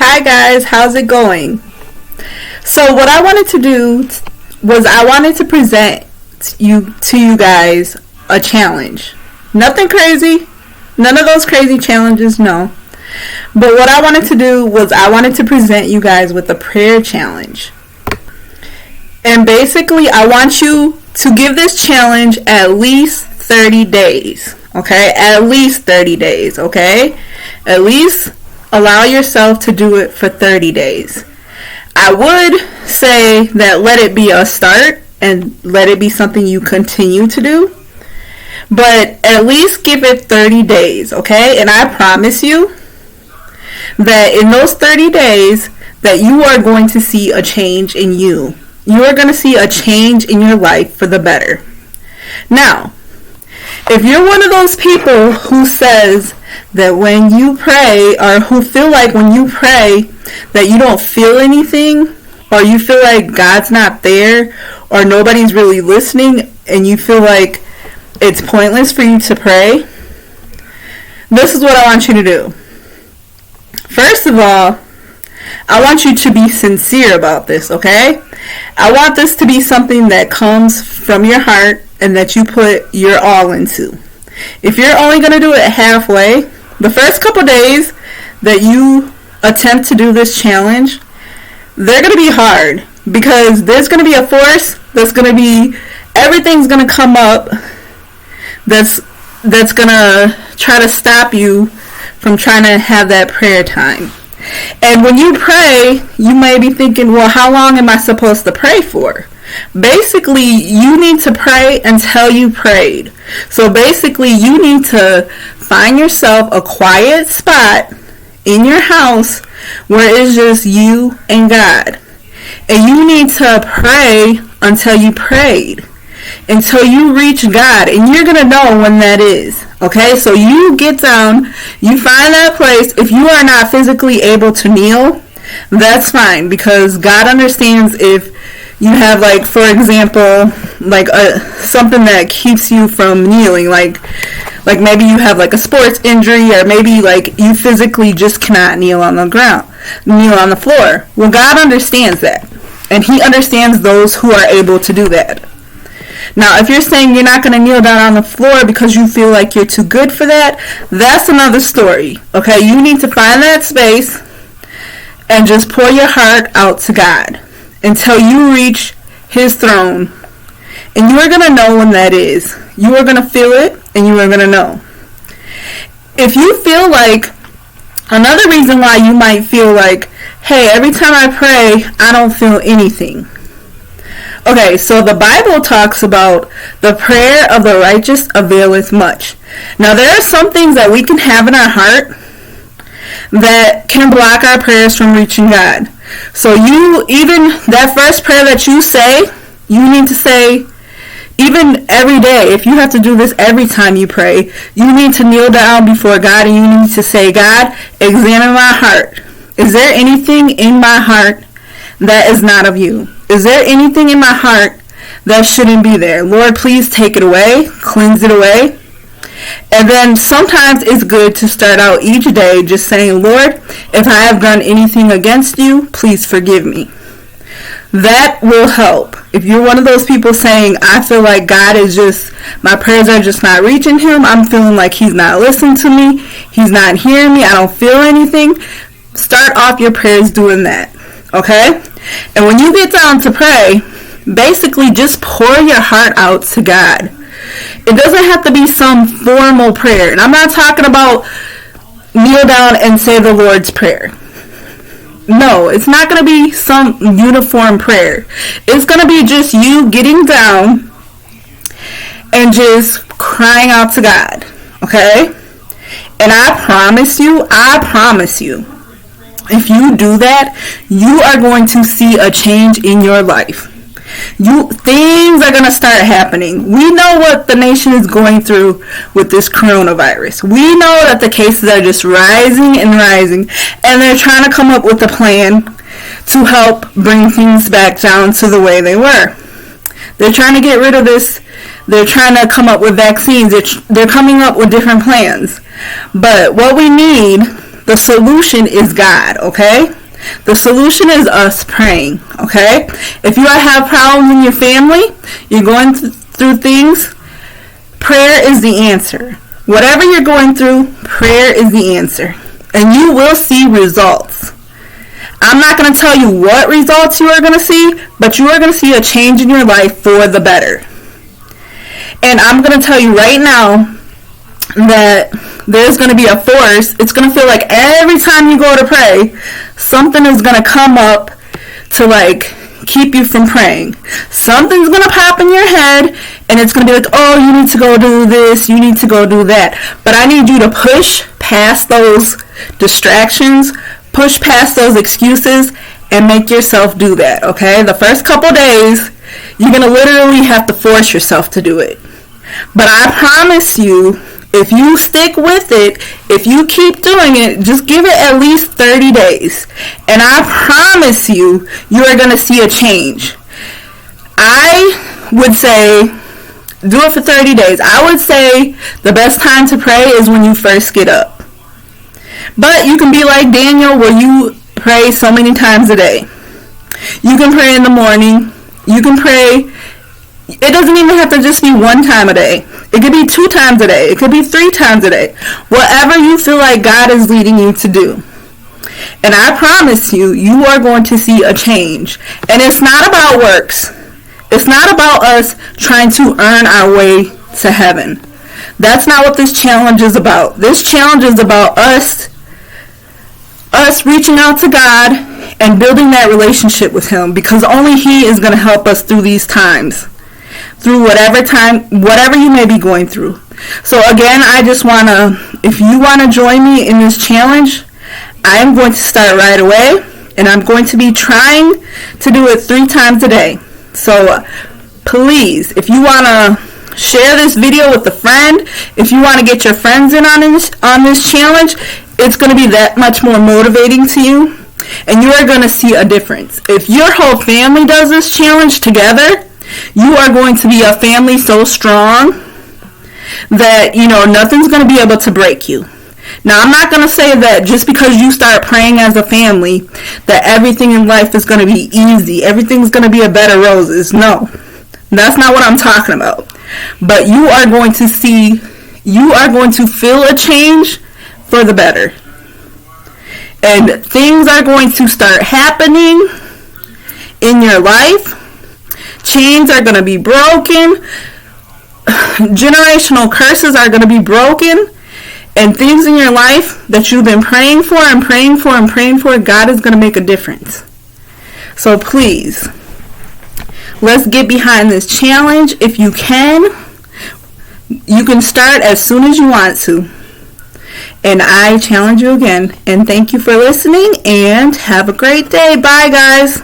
Hi guys, how's it going? So what I wanted to do was I wanted to present you guys a challenge. Nothing crazy. None of those crazy challenges, no. But what I wanted to do was I wanted to present you guys with a prayer challenge. And basically I want you to give this challenge at least 30 days. Okay? At least 30 days, okay? At least allow yourself to do it for 30 days. I would say that let it be a start and let it be something you continue to do. But at least give it 30 days, okay? And I promise you that in those 30 days that you are going to see a change in you. You are going to see a change in your life for the better. Now, if you're one of those people who says that when you pray, or who feel like when you pray that you don't feel anything, or you feel like God's not there, or nobody's really listening, and you feel like it's pointless for you to pray, this is what I want you to do. First of all, I want you to be sincere about this, okay? I want this to be something that comes from your heart and that you put your all into. If you're only going to do it halfway, the first couple days that you attempt to do this challenge, they're going to be hard because there's going to be a force that's going to be, everything's going to come up that's going to try to stop you from trying to have that prayer time. And when you pray, you may be thinking, well, how long am I supposed to pray for? Basically, you need to pray until you prayed. So basically, you need to find yourself a quiet spot in your house where it's just you and God. And you need to pray until you prayed, until you reach God. And you're going to know when that is. Okay, so you get down, you find that place. If you are not physically able to kneel, that's fine, because God understands if you have, like, for example, like something that keeps you from kneeling, like maybe you have like a sports injury, or maybe like you physically just cannot kneel on the ground, kneel on the floor. Well, God understands that, and He understands those who are able to do that. Now, if you're saying you're not going to kneel down on the floor because you feel like you're too good for that, that's another story. Okay, you need to find that space and just pour your heart out to God until you reach His throne. And you are going to know when that is. You are going to feel it, and you are going to know. If you feel like, another reason why you might feel like, hey, every time I pray, I don't feel anything. Okay, so the Bible talks about the prayer of the righteous availeth much. Now, there are some things that we can have in our heart that can block our prayers from reaching God. So even that first prayer that you say, you need to say, even every day, if you have to do this every time you pray, you need to kneel down before God and you need to say, God, examine my heart. Is there anything in my heart that is not of you? Is there anything in my heart that shouldn't be there? Lord, please take it away, cleanse it away. And then sometimes it's good to start out each day just saying, Lord, if I have done anything against you, please forgive me. That will help. If you're one of those people saying, I feel like God is just, my prayers are just not reaching Him, I'm feeling like He's not listening to me, He's not hearing me, I don't feel anything, start off your prayers doing that. Okay? And when you get down to pray, basically just pour your heart out to God. It doesn't have to be some formal prayer. And I'm not talking about kneel down and say the Lord's Prayer. No, it's not going to be some uniform prayer. It's going to be just you getting down and just crying out to God. Okay? And I promise you, if you do that, you are going to see a change in your life. Things are going to start happening. We know what the nation is going through with this coronavirus. We know that the cases are just rising and rising, and they're trying to come up with a plan to help bring things back down to the way they were. They're trying to get rid of this. They're trying to come up with vaccines. They're coming up with different plans. But what we need The solution is God, okay? The solution is us praying, okay? If you have problems in your family, you're going through things, prayer is the answer. Whatever you're going through, prayer is the answer. And you will see results. I'm not going to tell you what results you are going to see, but you are going to see a change in your life for the better. And I'm going to tell you right now that there's going to be a force. It's going to feel like every time you go to pray, something is going to come up to like keep you from praying. Something's going to pop in your head and it's going to be like, oh, you need to go do this, you need to go do that. But I need you to push past those distractions, push past those excuses, and make yourself do that, okay? The first couple days, you're going to literally have to force yourself to do it. But I promise you, if you stick with it, if you keep doing it, just give it at least 30 days. And I promise you, you are going to see a change. I would say, do it for 30 days. I would say the best time to pray is when you first get up. But you can be like Daniel, where you pray so many times a day. You can pray in the morning. You can pray. It doesn't even have to just be one time a day. It could be 2 times a day. It could be 3 times a day. Whatever you feel like God is leading you to do. And I promise you, you are going to see a change. And it's not about works. It's not about us trying to earn our way to heaven. That's not what this challenge is about. This challenge is about us reaching out to God and building that relationship with Him, because only He is going to help us through these times, through whatever you may be going through. So again, I just want to, if you want to join me in this challenge, I am going to start right away, and I'm going to be trying to do it 3 times a day. So please, if you want to share this video with a friend, if you want to get your friends in on this challenge, it's going to be that much more motivating to you, and you are going to see a difference. If your whole family does this challenge together, you are going to be a family so strong that, nothing's going to be able to break you. Now, I'm not going to say that just because you start praying as a family that everything in life is going to be easy. Everything's going to be a bed of roses. No, that's not what I'm talking about. But you are going to feel a change for the better. And things are going to start happening in your life. Chains are going to be broken. Generational curses are going to be broken. And things in your life that you've been praying for and praying for and praying for, God is going to make a difference. So please, let's get behind this challenge. If you can start as soon as you want to. And I challenge you again. And thank you for listening, and have a great day. Bye, guys.